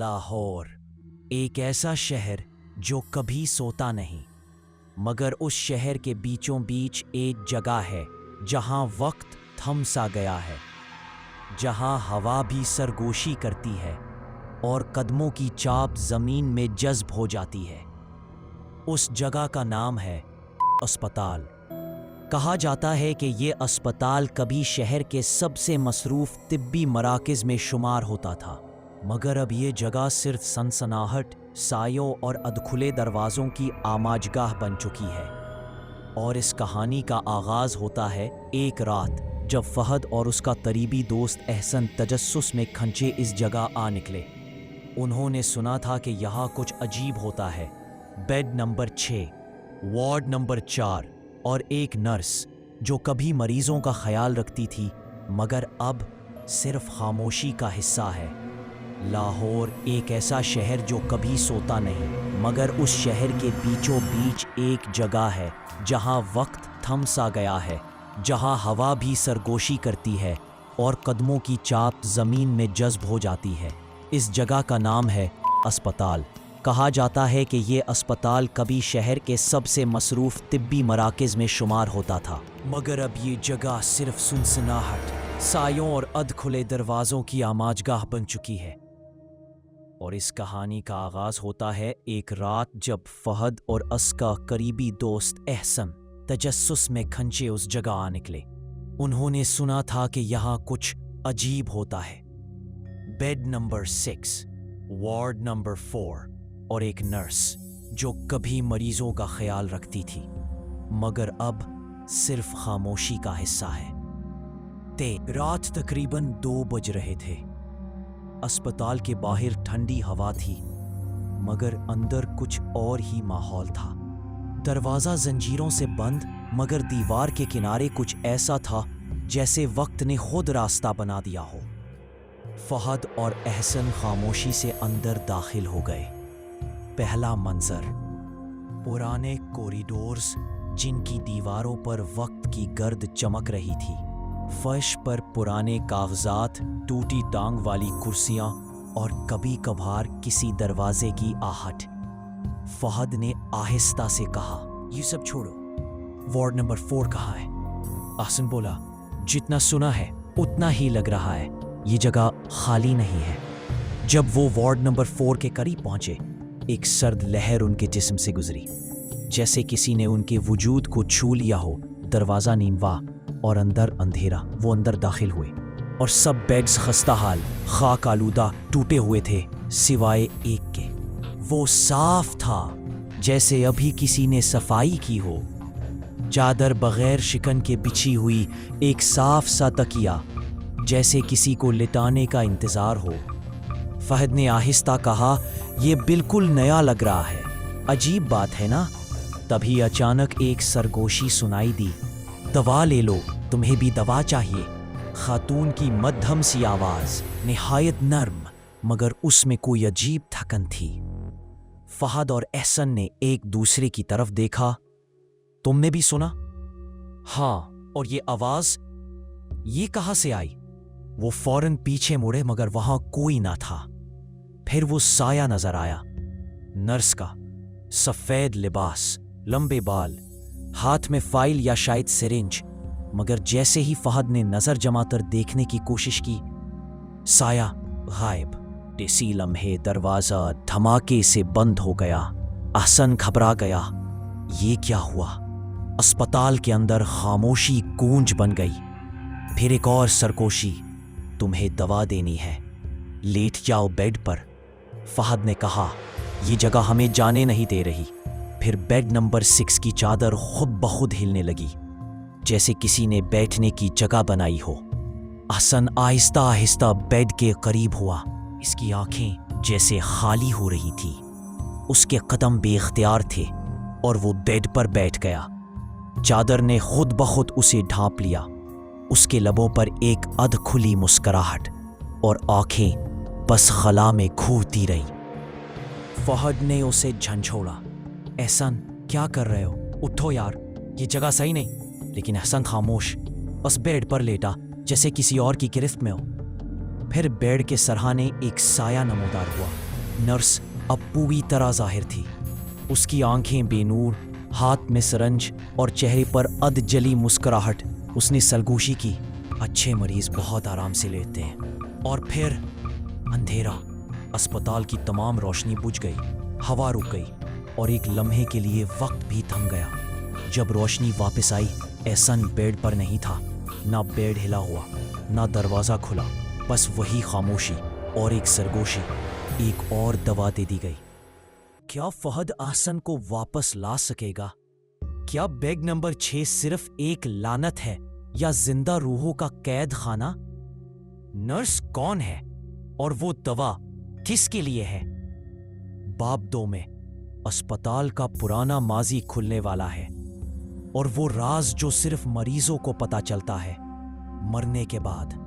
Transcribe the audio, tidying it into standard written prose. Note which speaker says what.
Speaker 1: लाहौर एक ऐसा शहर जो कभी सोता नहीं, मगर उस शहर के बीचों बीच एक जगह है जहां वक्त थम सा गया है, जहां हवा भी सरगोशी करती है और कदमों की चाप जमीन में जज्ब हो जाती है। उस जगह का नाम है अस्पताल। कहा जाता है कि ये अस्पताल कभी शहर के सबसे मसरूफ तिब्बी मराकज़ में शुमार होता था, मगर अब ये जगह सिर्फ सनसनाहट, सायों और अधखुले दरवाज़ों की आमाजगाह बन चुकी है। और इस कहानी का आगाज़ होता है एक रात जब फहद और उसका करीबी दोस्त एहसन तजस्सुस में खंचे इस जगह आ निकले। उन्होंने सुना था कि यहाँ कुछ अजीब होता है। बेड नंबर 6, वार्ड नंबर 4 और एक नर्स जो कभी मरीजों का ख्याल रखती थी, मगर अब सिर्फ खामोशी का हिस्सा है। लाहौर एक ऐसा शहर जो कभी सोता नहीं, मगर उस शहर के बीचों बीच एक जगह है जहां वक्त थम सा गया है, जहां हवा भी सरगोशी करती है और कदमों की चाप जमीन में जज्ब हो जाती है। इस जगह का नाम है अस्पताल। कहा जाता है कि ये अस्पताल कभी शहर के सबसे मसरूफ तिब्बी मराकज़ में शुमार होता था, मगर अब ये जगह सिर्फ सुनसनाहट, सायों और अधखुले दरवाज़ों की आमाजगाह बन चुकी है। और इस कहानी का आगाज़ होता है एक रात जब फहद और उसका करीबी दोस्त एहसन तजस्सुस में खंचे उस जगह आ निकले। उन्होंने सुना था कि यहाँ कुछ अजीब होता है। बेड नंबर 6, वार्ड नंबर 4 और एक नर्स जो कभी मरीजों का ख्याल रखती थी, मगर अब सिर्फ खामोशी का हिस्सा है। रात तकरीबन 2 बज रहे थे। अस्पताल के बाहर ठंडी हवा थी, मगर अंदर कुछ और ही माहौल था। दरवाज़ा जंजीरों से बंद, मगर दीवार के किनारे कुछ ऐसा था जैसे वक्त ने खुद रास्ता बना दिया हो। फहद और एहसन खामोशी से अंदर दाखिल हो गए। पहला मंजर, पुराने कॉरिडोर्स जिनकी दीवारों पर वक्त की गर्द चमक रही थी। फर्श पर पुराने कागजात, टूटी टांग वाली कुर्सियां और कभी कभार किसी दरवाजे की आहट। फहद ने आहिस्ता से कहा, ये सब छोड़ो, वार्ड नंबर 4 कहाँ है? एहसन बोला, जितना सुना है उतना ही लग रहा है, ये जगह खाली नहीं है। जब वो वार्ड नंबर 4 के करीब पहुंचे, एक सर्द लहर उनके जिस्म से गुजरी, जैसे किसी ने उनके वजूद को छू लिया हो। दरवाज़ा नीमवा और अंदर अंधेरा। वो अंदर दाखिल हुए और सब बेड्स खस्ता हाल, खाक आलूदा, टूटे हुए थे, सिवाय एक के। वो साफ था जैसे अभी किसी ने सफाई की हो। चादर बगैर शिकन के बिछी हुई, एक साफ सा तकिया, जैसे किसी को लिटाने का इंतजार हो। फहद ने आहिस्ता कहा, ये बिल्कुल नया लग रहा है, अजीब बात है ना? तभी अचानक एक सरगोशी सुनाई दी। दवा ले लो, तुम्हें भी दवा चाहिए। खातून की मध्यम सी आवाज, निहायत नर्म, मगर उसमें कोई अजीब थकन थी। फहद और एहसन ने एक दूसरे की तरफ देखा। तुमने भी सुना? हाँ, और ये आवाज, ये कहां से आई? वो फौरन पीछे मुड़े, मगर वहां कोई ना था। फिर वो साया नजर आया, नर्स का। सफेद लिबास, लंबे बाल, हाथ में फाइल या शायद सिरिंज। मगर जैसे ही फहद ने नजर जमाकर देखने की कोशिश की, साया गायब। इसी लम्हे दरवाजा धमाके से बंद हो गया। एहसन घबरा गया, ये क्या हुआ? अस्पताल के अंदर खामोशी गूंज बन गई। फिर एक और सरगोशी, तुम्हें दवा देनी है, लेट जाओ बेड पर। फहद ने कहा, ये जगह हमें जाने नहीं दे रही। फिर बेड नंबर 6 की चादर खुद ब खुद हिलने लगी, जैसे किसी ने बैठने की जगह बनाई हो। एहसन आहिस्ता आहिस्ता बेड के करीब हुआ। इसकी आंखें जैसे खाली हो रही थी, उसके कदम बेख्तियार थे और वो बेड पर बैठ गया। चादर ने खुद ब खुद उसे ढांप लिया। उसके लबों पर एक अधखुली मुस्कुराहट और आंखें बस खला में घूरती रही। फहद ने उसे झंझोड़ा, एहसन क्या कर रहे हो? उठो यार, ये जगह सही नहीं। लेकिन एहसन खामोश, बस बेड पर लेटा जैसे किसी और की गिरफ्त में हो। फिर बेड के सरहाने एक साया नमूदार हुआ। नर्स अब पूरी तरह जाहिर थी। उसकी आंखें बेनूर, हाथ में सरंज और चेहरे पर अधजली मुस्कुराहट। उसने सरगोशी की, अच्छे मरीज बहुत आराम से लेटते हैं। और फिर अंधेरा। अस्पताल की तमाम रोशनी बुझ गई, हवा रुक गई और एक लम्हे के लिए वक्त भी थम गया। जब रोशनी वापस आई, एहसन बेड पर नहीं था। ना बेड हिला हुआ, ना दरवाजा खुला, बस वही खामोशी और एक सरगोशी। एक और दवा दे दी गई। क्या फहद आहसन को वापस ला सकेगा? क्या बेड नंबर 6 सिर्फ एक लानत है या जिंदा रूहों का कैद खाना? नर्स कौन है और वो दवा किसके लिए है? बाब 2 में अस्पताल का पुराना माजी खुलने वाला है और वो राज जो सिर्फ मरीजों को पता चलता है मरने के बाद।